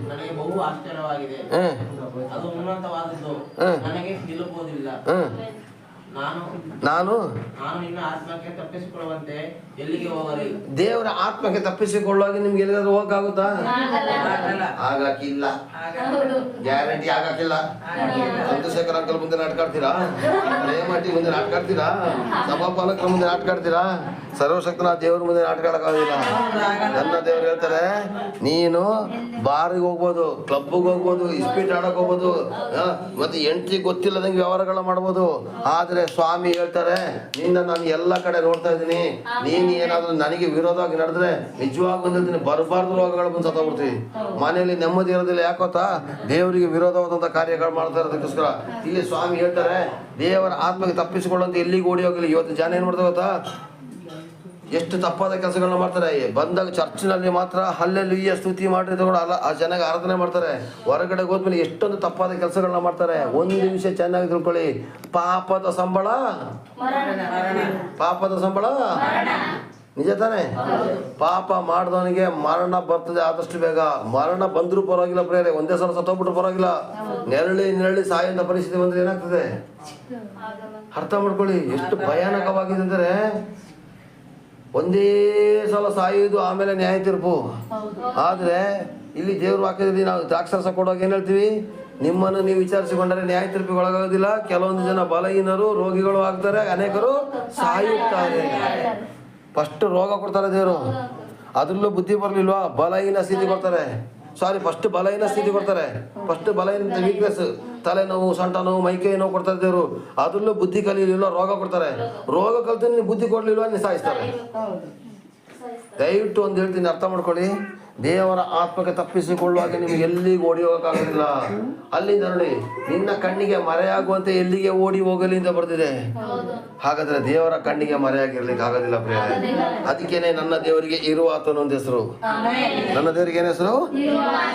ನನಗೆ ಬಹು ಆಶ್ಚರ್ಯವಾಗಿದೆ. ಅದು ಉನ್ನತವಾದದ್ದು, ನನಗೆ ನಿಲ್ಲುವುದಿಲ್ಲ. ನಾನು ನಿನ್ನ ಆತ್ಮಕ್ಕೆ ತಪ್ಪಿಸಿಕೊಳ್ಳುವಂತೆ ಎಲ್ಲಿಗೆ ಹೋಗಲಿ? ದೇವರ ಆತ್ಮಕ್ಕೆ ತಪ್ಪಿಸಿಕೊಳ್ಳುವಾಗ ನಿಮ್ಗೆ ಎಲ್ಲಿಗಾದ್ರೂ ಹೋಗಕ್ಕಾಗುತ್ತಾ? ಆಗಕ್ಕಿಲ್ಲ, ಗ್ಯಾರಂಟಿ ಆಗಕ್ಕಿಲ್ಲ. ಚಂದ್ರಶೇಖರ್ ಅಂಕಲ್ ಮುಂದೆ ನಾಟಕಾಡ್ತೀರಾ? ರೇಮಾಟಿ ಮುಂದೆ ನಾಟಕಾಡ್ತೀರಾ? ಸಭಾಪಾಲಕರ ಮುಂದೆ ನಾಟಕಾಡ್ತೀರಾ? ಸರ್ವಶಕ್ತನ ದೇವ್ರ ಮುಂದೆ ನಾಟಕಾಡಕ್ಕಾಗೋದಿಲ್ಲ. ನನ್ನ ದೇವ್ರು ಹೇಳ್ತಾರೆ, ನೀನು ಬಾರಿಗೆ ಹೋಗ್ಬೋದು, ಕ್ಲಬ್ಗೆ ಹೋಗ್ಬೋದು, ಇಸ್ಪೀಟ್ ಆಡಕ್ ಹೋಗ್ಬೋದು, ಮತ್ತೆ ಎಂಟ್ರಿ ಗೊತ್ತಿಲ್ಲದಂಗೆ ವ್ಯವಹಾರಗಳ ಮಾಡ್ಬೋದು. ಆದ್ರೆ ಸ್ವಾಮಿ ಹೇಳ್ತಾರೆ, ನಿನ್ನ ನಾನು ಎಲ್ಲ ಕಡೆ ನೋಡ್ತಾ ಇದ್ದೀನಿ. ನೀನ್ ಏನಾದ್ರೂ ನನಗೆ ವಿರೋಧವಾಗಿ ನಡೆದ್ರೆ ನಿಜವಾಗಿ ಬಂದಿರ್ತೀನಿ, ಬರಬಾರ್ದು ರೋಗಗಳು ಬಂದು ಸತ್ತೋಗ್ಬಿಡ್ತೀವಿ. ಮನೆಯಲ್ಲಿ ನೆಮ್ಮದಿ ಇರೋದಿಲ್ಲ. ಯಾಕೋತ್ತಾ? ದೇವರಿಗೆ ವಿರೋಧವಾದಂತ ಕಾರ್ಯಗಳು ಮಾಡ್ತಾ ಇರೋದಕ್ಕೋಸ್ಕರ. ಇಲ್ಲಿ ಸ್ವಾಮಿ ಹೇಳ್ತಾರೆ, ದೇವರ ಆತ್ಮಕ್ಕೆ ತಪ್ಪಿಸಿಕೊಳ್ಳುವಂತ ಎಲ್ಲಿಗೆ ಓಡಿ ಹೋಗಿಲ್ಲ. ಇವತ್ತು ಜನ ಏನ್ ಮಾಡ್ತಾರೆ ಗೊತ್ತಾ? ಎಷ್ಟು ತಪ್ಪಾದ ಕೆಲಸಗಳನ್ನ ಮಾಡ್ತಾರೆ. ಬಂದಾಗ ಚರ್ಚ್ನಲ್ಲಿ ಮಾತ್ರ ಹಲ್ಲೆಲೂಯಾ ಸ್ತುತಿ ಮಾಡಿದ್ರೆ ಕೂಡ ಆ ಚೆನ್ನಾಗಿ ಆರಾಧನೆ ಮಾಡ್ತಾರೆ. ಹೊರಗಡೆ ಹೋದ್ಮೇಲೆ ಎಷ್ಟೊಂದು ತಪ್ಪಾದ ಕೆಲಸಗಳನ್ನ ಮಾಡ್ತಾರೆ. ಒಂದು ವಿಷಯ ಚೆನ್ನಾಗಿ ತಿಳ್ಕೊಳ್ಳಿ, ಪಾಪದ ಸಂಬಳ ನಿಜ ತಾನೆ? ಪಾಪ ಮಾಡಿದವನಿಗೆ ಮರಣ ಬರ್ತದೆ ಆದಷ್ಟು ಬೇಗ. ಮರಣ ಬಂದ್ರೂ ಪರವಾಗಿಲ್ಲ ಪ್ರೇರೆ, ಒಂದೇ ಸಲ ಸತ್ತೋಗ್ಬಿಟ್ರು ಪರವಾಗಿಲ್ಲ. ನೆರಳಿ ಸಾಯಂತ ಪರಿಸ್ಥಿತಿ ಬಂದ್ರೆ ಏನಾಗ್ತದೆ ಅರ್ಥ ಮಾಡ್ಕೊಳ್ಳಿ. ಎಷ್ಟು ಭಯಾನಕವಾಗಿದೆ ಅಂದರೆ, ಒಂದೇ ಸಲ ಸಾಯುವುದು, ಆಮೇಲೆ ನ್ಯಾಯ ತೀರ್ಪು. ಆದ್ರೆ ಇಲ್ಲಿ ದೇವ್ರ ವಾಕ್ಯದಲ್ಲಿ ನಾವು ದ್ರಾಕ್ಷಾರಸ ಕೊಡುವಾಗ ಏನ್ ಹೇಳ್ತೀವಿ? ನಿಮ್ಮನ್ನು ನೀವು ವಿಚಾರಿಸಿಕೊಂಡರೆ ನ್ಯಾಯ ತೀರ್ಪಿಗೆ ಒಳಗಾಗೋದಿಲ್ಲ. ಕೆಲವೊಂದು ಜನ ಬಲಹೀನರು, ರೋಗಿಗಳು ಆಗ್ತಾರೆ, ಅನೇಕರು ಸಾಯುತ್ತಾರೆ. ಫಸ್ಟ್ ರೋಗ ಕೊಡ್ತಾರೆ ದೇವರು, ಅದ್ರಲ್ಲೂ ಬುದ್ಧಿ ಬರ್ಲಿಲ್ವಾ ಬಲಹೀನ ಸ್ಥಿತಿ ಕೊಡ್ತಾರೆ. ಫಸ್ಟ್ ಬಲಹೀನ ಸ್ಥಿತಿ ಕೊಡ್ತಾರೆ. ಫಸ್ಟ್ ಬಲಹೀನ ವೀಕ್ನೆಸ್, ತಲೆನೋವು, ಸೊಂಟ ನೋವು, ಮೈಕೈ ನೋವು ಕೊಡ್ತಾರೆ ದೇವರು. ಅದ್ರಲ್ಲೂ ಬುದ್ಧಿ ಕಲಿಲಿಲ್ಲ, ರೋಗ ಕೊಡ್ತಾರೆ. ರೋಗ ಕಲಿತು ನೀನು ಬುದ್ಧಿ ಕೊಡ್ಲಿಲ್ವಾ, ನೀನು ಸಾಯಿಸ್ತಾರೆ. ದಯವಿಟ್ಟು ಒಂದು ಹೇಳ್ತೀನಿ, ಅರ್ಥ ಮಾಡ್ಕೊಳ್ಳಿ. ದೇವರ ಆತ್ಮಕ್ಕೆ ತಪ್ಪಿಸಿಕೊಳ್ಳುವಾಗ ನಿಮ್ಗೆ ಎಲ್ಲಿಗೆ ಓಡಿ ಹೋಗಕ್ಕಾಗೋದಿಲ್ಲ. ಅಲ್ಲಿಂದ ನೋಡಿ, ನಿನ್ನ ಕಣ್ಣಿಗೆ ಮರೆಯಾಗುವಂತೆ ಎಲ್ಲಿಗೆ ಓಡಿ ಹೋಗಲಿ ಅಂತ ಬರ್ತಿದೆ. ಹಾಗಾದ್ರೆ ದೇವರ ಕಣ್ಣಿಗೆ ಮರೆಯಾಗಿರ್ಲಿಕ್ಕೆ ಆಗೋದಿಲ್ಲ ಪ್ರಿಯ. ಅದಕ್ಕೇನೆ ನನ್ನ ದೇವರಿಗೆ ಇರುವಾತನು ಅಂತ ಹೆಸರು. ನನ್ನ ದೇವರಿಗೆ ಏನ್ ಹೆಸರು?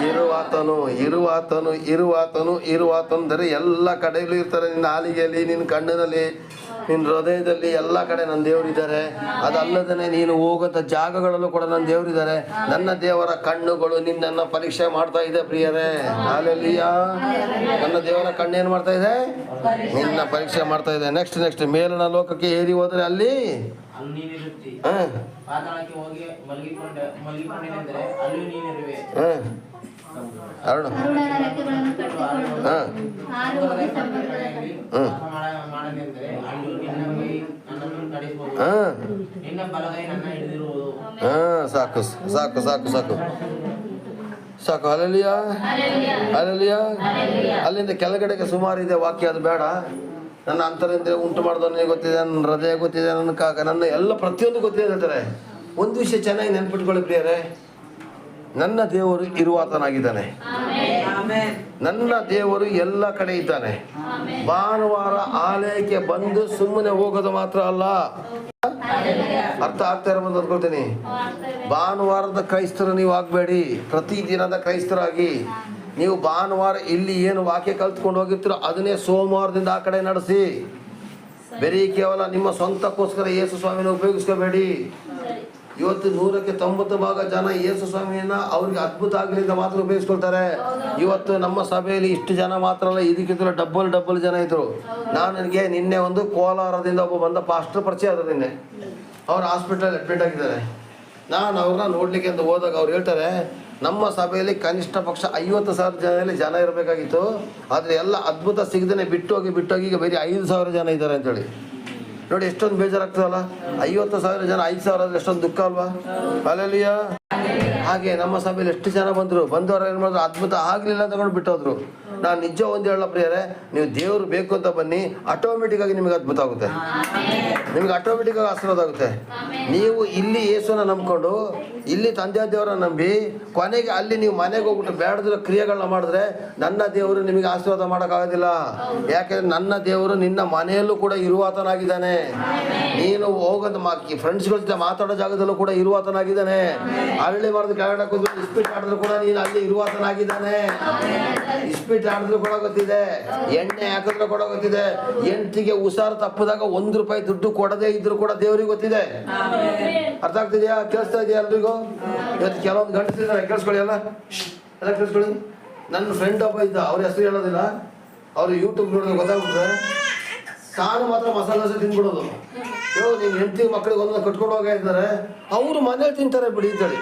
ಇರುವಾತನು ಅಂದರೆ ಎಲ್ಲ ಕಡೆಯಲ್ಲೂ ಇರ್ತಾರೆ. ನಿನ್ನ ನಾಲಿಗೆಯಲ್ಲಿ, ನಿನ್ನ ಕಣ್ಣಿನಲ್ಲಿ, ನಿನ್ನ ಹೃದಯದಲ್ಲಿ, ಎಲ್ಲ ಕಡೆ ನನ್ನ ದೇವರಿದ್ದಾರೆ. ಅದಲ್ಲದೇ ನೀನು ಹೋಗುವಂಥ ಜಾಗಗಳಲ್ಲೂ ಕೂಡ ನನ್ನ ದೇವರಿದ್ದಾರೆ. ನನ್ನ ದೇವರ ಕಣ್ಣುಗಳು ನಿನ್ನನ್ನ ಪರೀಕ್ಷೆ ಮಾಡ್ತಾ ಇದೆ ಪ್ರಿಯರೇ. ಹಲ್ಲೆಲೂಯಾ. ನನ್ನ ದೇವರ ಕಣ್ಣು ಏನ್ ಮಾಡ್ತಾ ಇದೆ? ನಿನ್ನ ಪರೀಕ್ಷೆ ಮಾಡ್ತಾ ಇದೆ. ನೆಕ್ಸ್ಟ್ ಮೇಲಿನ ಲೋಕಕ್ಕೆ ಏರಿ ಹೋದ್ರೆ ಅಲ್ಲಿ ಅರುಣ ಸಾಕು. ಹಲ್ಲೆಲೂಯಾ. ಅಲ್ಲಿಂದ ಕೆಳಗಡೆಗೆ ಸುಮಾರು ಇದೆ ವಾಕ್ಯ, ಅದು ಬೇಡ. ನನ್ನ ಅಂತರಿಂದ ಉಂಟು ಮಾಡಿದವನಿಗೆ ಗೊತ್ತಿದೆ, ನನ್ನ ಹೃದಯ ಗೊತ್ತಿದೆ, ನನ್ನ ಎಲ್ಲ ಪ್ರತಿಯೊಂದು ಗೊತ್ತಿದೆ ಹೇಳ್ತಾರೆ. ಒಂದು ವಿಷಯ ಚೆನ್ನಾಗಿ ನೆನ್ಪಿಟ್ಕೊಳ್ಳಿ ಪ್ರಿಯರೇ, ನನ್ನ ದೇವರು ಇರುವಾತನಾಗಿದ್ದಾನೆ. ನನ್ನ ದೇವರು ಎಲ್ಲ ಕಡೆ ಇದ್ದಾನೆ. ಭಾನುವಾರ ಆಲಯಕ್ಕೆ ಬಂದು ಸುಮ್ಮನೆ ಹೋಗೋದು ಮಾತ್ರ ಅಲ್ಲ. ಅರ್ಥ ಆಗ್ತಾ ಇರೋದು ಅಂದ್ಕೊಳ್ತೀನಿ. ಭಾನುವಾರದ ಕ್ರೈಸ್ತರು ನೀವು ಆಗ್ಬೇಡಿ, ಪ್ರತಿದಿನದ ಕ್ರೈಸ್ತರಾಗಿ. ನೀವು ಭಾನುವಾರ ಇಲ್ಲಿ ಏನು ವಾಕ್ಯ ಕಲ್ತ್ಕೊಂಡು ಹೋಗಿರ್ತೀರೋ ಅದನ್ನೇ ಸೋಮವಾರದಿಂದ ಆ ಕಡೆ ನಡೆಸಿ. ಬರೀ ಕೇವಲ ನಿಮ್ಮ ಸ್ವಂತಕ್ಕೋಸ್ಕರ ಯೇಸು ಸ್ವಾಮಿನ ಉಪಯೋಗಿಸ್ಕೋಬೇಡಿ. ಇವತ್ತು 190% ಜನ ಯೇಸು ಸ್ವಾಮಿಯನ್ನ ಅವ್ರಿಗೆ ಅದ್ಭುತ ಆಗಲಿಂದ ಮಾತ್ರ ಉಪಯೋಗಿಸ್ಕೊಳ್ತಾರೆ. ಇವತ್ತು ನಮ್ಮ ಸಭೆಯಲ್ಲಿ ಇಷ್ಟು ಜನ ಮಾತ್ರ ಅಲ್ಲ, ಇದಕ್ಕಿಂತ ಡಬ್ಬಲ್ ಜನ ಇದ್ರು. ನನಗೆ ನಿನ್ನೆ ಒಂದು ಕೋಲಾರದಿಂದ ಒಬ್ಬ ಬಂದ ಪಾಸ್ಟರ್ ಪರಿಚಯ ಆದ್ರು. ನಿನ್ನೆ ಅವ್ರು ಹಾಸ್ಪಿಟಲ್ ಅಡ್ಮಿಟ್ ಆಗಿದ್ದಾರೆ. ನಾನು ಅವ್ರನ್ನ ನೋಡ್ಲಿಕ್ಕೆ ಅಂತ ಹೋದಾಗ ಅವ್ರು ಹೇಳ್ತಾರೆ, ನಮ್ಮ ಸಭೆಯಲ್ಲಿ ಕನಿಷ್ಠ ಪಕ್ಷ 50,000 ಜನ ಇರಬೇಕಾಗಿತ್ತು, ಆದರೆ ಎಲ್ಲ ಅದ್ಭುತ ಸಿಗದೇ ಬಿಟ್ಟೋಗಿ ಈಗ ಬರೀ 5,000 ಜನ ಇದ್ದಾರೆ ಅಂತೇಳಿ. ನೋಡಿ ಎಷ್ಟೊಂದು ಬೇಜಾರಾಗ್ತದಲ್ಲ. 50,000 ಜನ 5,000 ಅಂದ್ರೆ ಎಷ್ಟೊಂದು ದುಃಖ ಅಲ್ವಾ? ಅಲ್ಲೆಲ್ಲಿಯ ಹಾಗೆ ನಮ್ಮ ಸಭೆಯಲ್ಲಿ ಎಷ್ಟು ಜನ ಬಂದವರು ಏನು ಮಾಡಿದ್ರು, ಅದ್ಭುತ ಆಗಲಿಲ್ಲ ತಗೊಂಡು ಬಿಟ್ಟೋದ್ರು. ನಾನು ನಿಜ ಒಂದು ಹೇಳಲ್ಲ ಪ್ರಿಯರೇ, ನೀವು ದೇವರು ಬೇಕು ಅಂತ ಬನ್ನಿ, ಆಟೋಮೆಟಿಕ್ ಆಗಿ ನಿಮಗೆ ಅದ್ಭುತ ಆಗುತ್ತೆ, ನಿಮಗೆ ಆಟೋಮೆಟಿಕ್ ಆಗಿ ಆಶೀರ್ವಾದ ಆಗುತ್ತೆ. ನೀವು ಇಲ್ಲಿ ಯೇಸುನ ನಂಬ್ಕೊಂಡು ಇಲ್ಲಿ ತಂದೆ ದೇವರ ನಂಬಿ ಕೊನೆಗೆ ಅಲ್ಲಿ ನೀವು ಮನೆಗೆ ಹೋಗ್ಬಿಟ್ಟು ಬೇಡದಿರೋ ಕ್ರಿಯೆಗಳನ್ನ ಮಾಡಿದ್ರೆ ನನ್ನ ದೇವರು ನಿಮಗೆ ಆಶೀರ್ವಾದ ಮಾಡೋಕ್ಕಾಗೋದಿಲ್ಲ. ಯಾಕೆಂದ್ರೆ ನನ್ನ ದೇವರು ನಿನ್ನ ಮನೆಯಲ್ಲೂ ಕೂಡ ಇರುವಾತನಾಗಿದ್ದಾನೆ. ನೀನು ಹೋಗೋದು ಫ್ರೆಂಡ್ಸ್ಗಳ ಜೊತೆ ಮಾತಾಡೋ ಜಾಗದಲ್ಲೂ ಕೂಡ ಇರುವಾತನಾಗಿದ್ದಾನೆ. ಹಳ್ಳಿ ಮರದ ಕೆಳಗಡೆ ಕೂತು ಇಸ್ಪೀಟ್ ಆಡಿದ್ರು ಕೂಡ ನೀನು ಅಲ್ಲಿ ಇರುವಾತನಾಗಿದ್ದಾನೆ. ಇಸ್ಪೀಟ್ ಆಡಿದ್ರು ಕೂಡ ಗೊತ್ತಿದೆ, ಎಣ್ಣೆ ಹಾಕಿದ್ರು ಕೂಡ ಗೊತ್ತಿದೆ, ಹೆಂಡತಿಗೆ ಹುಷಾರು ತಪ್ಪಿದಾಗ ₹1 ದುಡ್ಡು ಕೊಡದೇ ಇದ್ರು ಕೂಡ ದೇವರಿಗೆ ಗೊತ್ತಿದೆ. ಅರ್ಥ ಆಗ್ತಿದ್ಯಾ? ಕೇಳಿಸ್ತಾ ಇದೆಯಾ ಎಲ್ರಿಗೂ? ಇವತ್ತು ಕೆಲವೊಂದು ಗಂಟೆ ಕೇಳಿಸ್ಕೊಳ್ಳಿ, ಎಲ್ಲ ಕೇಳಿಸ್ಕೊಳ್ಳಿ. ನನ್ನ ಫ್ರೆಂಡ್ ಒಬ್ಬ ಇದ್ದ, ಅವ್ರ ಹೆಸರು ಹೇಳೋದಿಲ್ಲ, ಅವ್ರು ಯೂಟ್ಯೂಬ್ ನೋಡಿದ್ರೆ ಗೊತ್ತಾಗ್ಬಿಟ್ರೆ ತಾನು ಮಾತ್ರ ಮಸಾಲೆ ದೋಸೆ ತಿನ್ಬಿಡೋದು. ನೀನು ಹೆಂಡತಿ ಮಕ್ಕಳಿಗೆ ಒಂದೊಂದು ಕಟ್ಕೊಂಡು ಹೋಗ ಇದ್ದಾರೆ, ಅವರು ಮನೇಲಿ ತಿಂತಾರೆ ಬಿಡಿ ಅಂತೇಳಿ.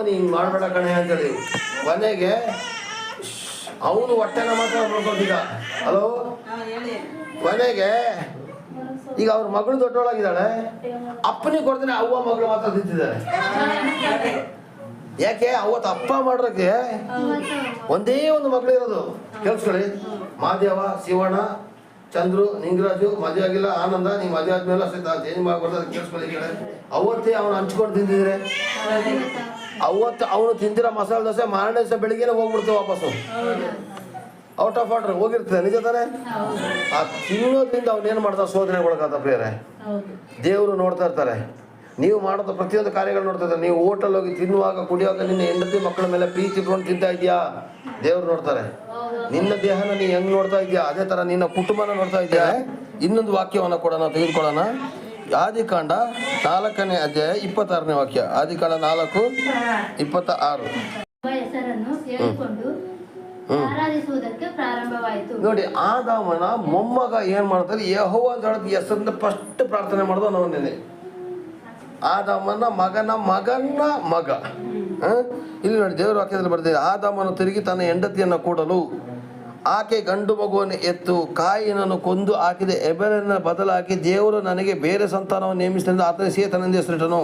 ನೀನು ಮಾಡಬೇಡ ಕಣೆ ಅಂತೇಳಿ ಮನೆಗೆ ಅವನು ಹೊಟ್ಟೆನ ಮಾತ್ರ ನೋಡ್ಕೊಂಡಿದ್ದ. ಹಲೋ, ಮನೆಗೆ ಈಗ ಅವ್ರ ಮಗಳು ದೊಡ್ಡವಳಾಗಿದ್ದಾಳೆ, ಅಪ್ಪನಿಗೆ ಕೊಡ್ತಾನೆ, ಅವ್ವ ಮಗಳು ಮಾತ್ರ ತಿಂತಿದ್ದಾರೆ. ಯಾಕೆ? ಅವತ್ತು ಅಪ್ಪ ಮಾಡೋಕ್ಕೆ ಒಂದೇ ಒಂದು ಮಗಳು ಇರೋದು. ಕೇಳಿಸ್ಕೊಳ್ಳಿ, ಮಾದೇವ, ಶಿವಣ್ಣ, ಚಂದ್ರು, ನಿಂಗರಾಜು ಮದುವೆ ಆಗಿಲ್ಲ, ಆನಂದ ನೀವು ಮದುವೆ ಆದ್ಮೇಲೆ ಚೇಂಜ್ ಮಾಡ್ಬಾರ್ದು. ಕೇಳಿಸ್ಕೊಳ್ಳಿ, ಈ ಕಡೆ ಅವತ್ತೇ ಅವನು ಹಂಚ್ಕೊಂಡು ತಿಂದಿದ್ರೆ, ಅವತ್ತು ಅವನು ತಿಂದಿರೋ ಮಸಾಲೆ ದೋಸೆ ಮಾರನೇ ದಿವಸ ಬೆಳಿಗ್ಗೆನೆ ಹೋಗ್ಬಿಡ್ತೇವೆ ವಾಪಸ್ಸು, ಔಟ್ ಆಫ್ ಆರ್ಡರ್ ಹೋಗಿರ್ತದೆ. ನಿಜ ತಾನೆ? ಆ ತಿನ್ನೋದ್ರಿಂದ ಅವನೇನು ಮಾಡ್ತಾರೆ, ಶೋಧನೆಗೊಳಗಾದ ಪ್ರಿಯರೇ. ದೇವರು ನೋಡ್ತಾ ಇರ್ತಾರೆ, ನೀವು ಮಾಡೋದು ಪ್ರತಿಯೊಂದು ಕಾರ್ಯಗಳು ನೋಡ್ತಾ ಇರ್ತಾರೆ. ನೀವು ಹೋಟೆಲ್ ಹೋಗಿ ತಿನ್ನುವಾಗ ಕುಡಿಯುವಾಗ ನಿನ್ನ ಹೆಂಡತಿ ಮಕ್ಕಳ ಮೇಲೆ ಪ್ರೀತಿ ಇಟ್ಕೊಂಡು ತಿಂತಾ ಇದೆಯಾ, ದೇವ್ರು ನೋಡ್ತಾರೆ. ನಿನ್ನ ದೇಹನ ನೀ ಹೆಂಗ್ ನೋಡ್ತಾ ಇದೆಯಾ, ಅದೇ ತರ ನಿನ್ನ ಕುಟುಂಬನ ನೋಡ್ತಾ ಇದೆಯಾ. ಇನ್ನೊಂದು ವಾಕ್ಯವನ್ನು ಕೂಡ ನಾವು ತೆಗೆದುಕೊಳ್ಳೋಣ. ಆದಿಕಾಂಡ 4ನೇ ಅಧ್ಯಾಯ 26ನೇ ವಾಕ್ಯ. ಆದಿಕಾಂಡ 4:26. ಹೆಸರನ್ನು ಹೇಳಿಕೊಂಡು ಆರಾಧಿಸುವುದಕ್ಕೆ ಪ್ರಾರಂಭವಾಯಿತು. ನೋಡಿ, ಆದಾಮನ ಮೊಮ್ಮಗ ಏನ್ ಮಾಡ್ತಾರೆ, ಯೆಹೋವ ಅಂತ ಹೇಳೋದು ಹೆಸರಿಂದ ಫಸ್ಟ್ ಪ್ರಾರ್ಥನೆ ಮಾಡೋದು ಅವನೇನೆ. ಆದಾಮನ ಮಗನ ಮಗ. ಇಲ್ಲಿ ನೋಡಿ, ದೇವರ ವಾಕ್ಯದಲ್ಲಿ ಬರ್ತಿದೆ, ಆದಾಮನು ತಿರುಗಿ ತನ್ನ ಹೆಂಡತಿಯನ್ನು ಕೂಡಲು ಆಕೆ ಗಂಡು ಮಗುವನ್ನು ಎತ್ತು ಕಾಯಿನನ್ನು ಕೊಂದು ಹಾಕಿದ ಎಬೆಲನ ಬದಲಾಗಿ ದೇವರು ನನಗೆ ಬೇರೆ ಸಂತಾನವನ್ನು ನೇಮಿಸಿದ ಆತನ ಸೇತನೆಂದು ಹೆಸರಿಟ್ಟನು.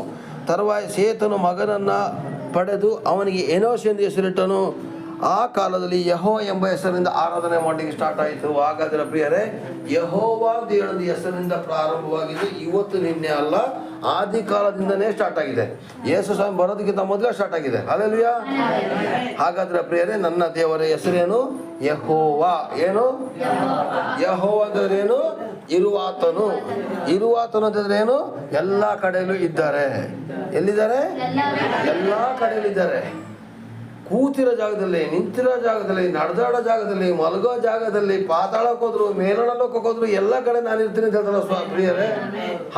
ತರುವಾಯ ಸೇತನು ಮಗನನ್ನು ಪಡೆದು ಅವನಿಗೆ ಎನೋಷ್ ಎಂದು ಹೆಸರಿಟ್ಟನು. ಆ ಕಾಲದಲ್ಲಿ ಯೆಹೋವ ಎಂಬ ಹೆಸರಿನಿಂದ ಆರಾಧನೆ ಮಾಡಲಿಕ್ಕೆ ಸ್ಟಾರ್ಟ್ ಆಯಿತು. ಹಾಗಾದರೆ ಪ್ರಿಯರೇ, ಯೆಹೋವ ದೇವರ ಹೆಸರಿನಿಂದ ಪ್ರಾರಂಭವಾಗಿದೆ. ಇವತ್ತು ನಿನ್ನೆ ಅಲ್ಲ, ಆದಿ ಕಾಲದಿಂದನೇ ಸ್ಟಾರ್ಟ್ ಆಗಿದೆ. ಯೇಸು ಸ್ವಾಮಿ ಬರೋದಕ್ಕಿಂತ ಮೊದಲೇ ಸ್ಟಾರ್ಟ್ ಆಗಿದೆ. ಹಲ್ಲೆಲೂಯಾ. ಹಾಗಾದ್ರೆ ಪ್ರಿಯರೇ, ನನ್ನ ದೇವರ ಹೆಸರೇನು? ಯೆಹೋವ. ಏನು? ಯೆಹೋವ ಅಂದ್ರೆ ಏನು? ಇರುವಾತನು. ಇರುವಾತನು ಅಂತಂದ್ರೆ ಏನು? ಎಲ್ಲ ಕಡೆಯಲ್ಲೂ ಇದ್ದಾರೆ. ಎಲ್ಲಿದ್ದಾರೆ? ಎಲ್ಲ ಕಡೆಯಲ್ಲೂ ಇದ್ದಾರೆ. ಕೂತಿರೋ ಜಾಗದಲ್ಲಿ, ನಿಂತಿರೋ ಜಾಗದಲ್ಲಿ, ನಡೆದಾಡೋ ಜಾಗದಲ್ಲಿ, ಮಲಗೋ ಜಾಗದಲ್ಲಿ, ಪಾತಾಳಕ್ಕೆ ಹೋದ್ರು, ಮೇಲೋಣಕ್ಕೆ ಹೋದ್ರು, ಎಲ್ಲ ಕಡೆ ನಾನು ಇರ್ತೀನಿ ಅಂತ ಹೇಳ್ತಾರ ಪ್ರಿಯರೇ.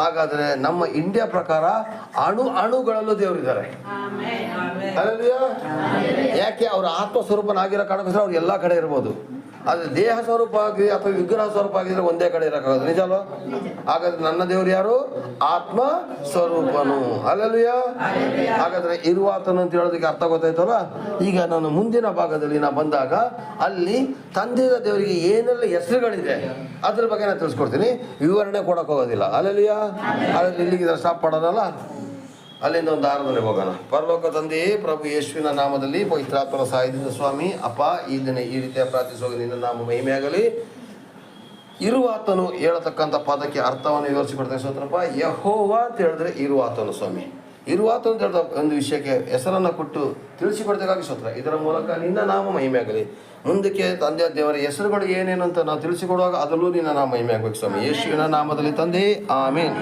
ಹಾಗಾದ್ರೆ ನಮ್ಮ ಇಂಡಿಯಾ ಪ್ರಕಾರ ಅಣುಗಳಲ್ಲೂ ದೇವರಿದ್ದಾರೆ. ಯಾಕೆ? ಅವ್ರ ಆತ್ಮ ಸ್ವರೂಪನಾಗಿರೋ ಕಾರಣಕ್ಕೋಸ್ಕರ ಅವ್ರು ಎಲ್ಲ ಕಡೆ ಇರ್ಬೋದು. ಆದ್ರೆ ದೇಹ ಸ್ವರೂಪ ಆಗಿ ಅಥವಾ ವಿಗ್ರಹ ಸ್ವರೂಪ ಆಗಿದ್ರೆ ಒಂದೇ ಕಡೆ ಇರೋಕ್ಕಾಗೋದು. ನಿಜ ಅಲ್ವಾ? ಹಾಗಾದ್ರೆ ನನ್ನ ದೇವರು ಯಾರು? ಆತ್ಮ ಸ್ವರೂಪನು. ಹಲ್ಲೆಲೂಯಾ. ಹಾಗಾದ್ರೆ ಇರುವಾತನು ಅಂತ ಹೇಳೋದಕ್ಕೆ ಅರ್ಥ ಗೊತ್ತಾಯ್ತಲ್ಲ. ಈಗ ನಾನು ಮುಂದಿನ ಭಾಗದಲ್ಲಿ ನಾ ಬಂದಾಗ ಅಲ್ಲಿ ತಂದೆಯ ದೇವರಿಗೆ ಏನೆಲ್ಲ ಹೆಸರುಗಳಿದೆ ಅದ್ರ ಬಗ್ಗೆ ನಾನು ತಿಳಿಸ್ಕೊಡ್ತೀನಿ. ವಿವರಣೆ ಕೊಡಕ್ಕೆ ಹೋಗೋದಿಲ್ಲ. ಹಲ್ಲೆಲೂಯಾ. ಹಾಗಾದ್ರೆ ಇಲ್ಲಿಗೆ ಸ್ಟಾಪ್ ಮಾಡೋದಲ್ಲ, ಅಲ್ಲಿಂದ ಒಂದು ಆರಾಧನೆ ಹೋಗೋಣ. ಪರಲೋಕ ತಂದೆಯೇ, ಪ್ರಭು ಯೇಸುವಿನ ನಾಮದಲ್ಲಿ ಪವಿತ್ರಾತ್ಮನ ಸಹಾಯದಿಂದ ಸ್ವಾಮಿ ಅಪ್ಪ, ಈ ದಿನ ಈ ರೀತಿಯ ಪ್ರಾರ್ಥಿಸುವಾಗ ನಿನ್ನ ನಾಮ ಮಹಿಮೆಯಾಗಲಿ. ಇರುವಾತನು ಹೇಳತಕ್ಕಂಥ ಪದಕ್ಕೆ ಅರ್ಥವನ್ನು ವಿವರಿಸಿಕೊಡ್ತೇನೆ ಸ್ತೋತ್ರಪ್ಪ. ಯೆಹೋವ ಅಂತ ಹೇಳಿದ್ರೆ ಇರುವಾತನು ಸ್ವಾಮಿ. ಇರುವಾತನು ಅಂತ ಹೇಳಿದ ಒಂದು ವಿಷಯಕ್ಕೆ ಹೆಸರನ್ನು ಕೊಟ್ಟು ತಿಳಿಸಿಕೊಡ್ಬೇಕಾಗಿ ಸ್ತೋತ್ರ. ಇದರ ಮೂಲಕ ನಿನ್ನ ನಾಮ ಮಹಿಮೆಯಾಗಲಿ. ಮುಂದಕ್ಕೆ ತಂದೆಯ ದೇವರ ಹೆಸರುಗಳು ಏನೇನು ಅಂತ ನಾವು ತಿಳಿಸಿಕೊಡುವಾಗ ಅದರಲ್ಲೂ ನಿನ್ನ ನಾಮ ಮಹಿಮೆಯಾಗಬೇಕು ಸ್ವಾಮಿ. ಯೇಸುವಿನ ನಾಮದಲ್ಲಿ ತಂದೆ, ಆಮೇನ್.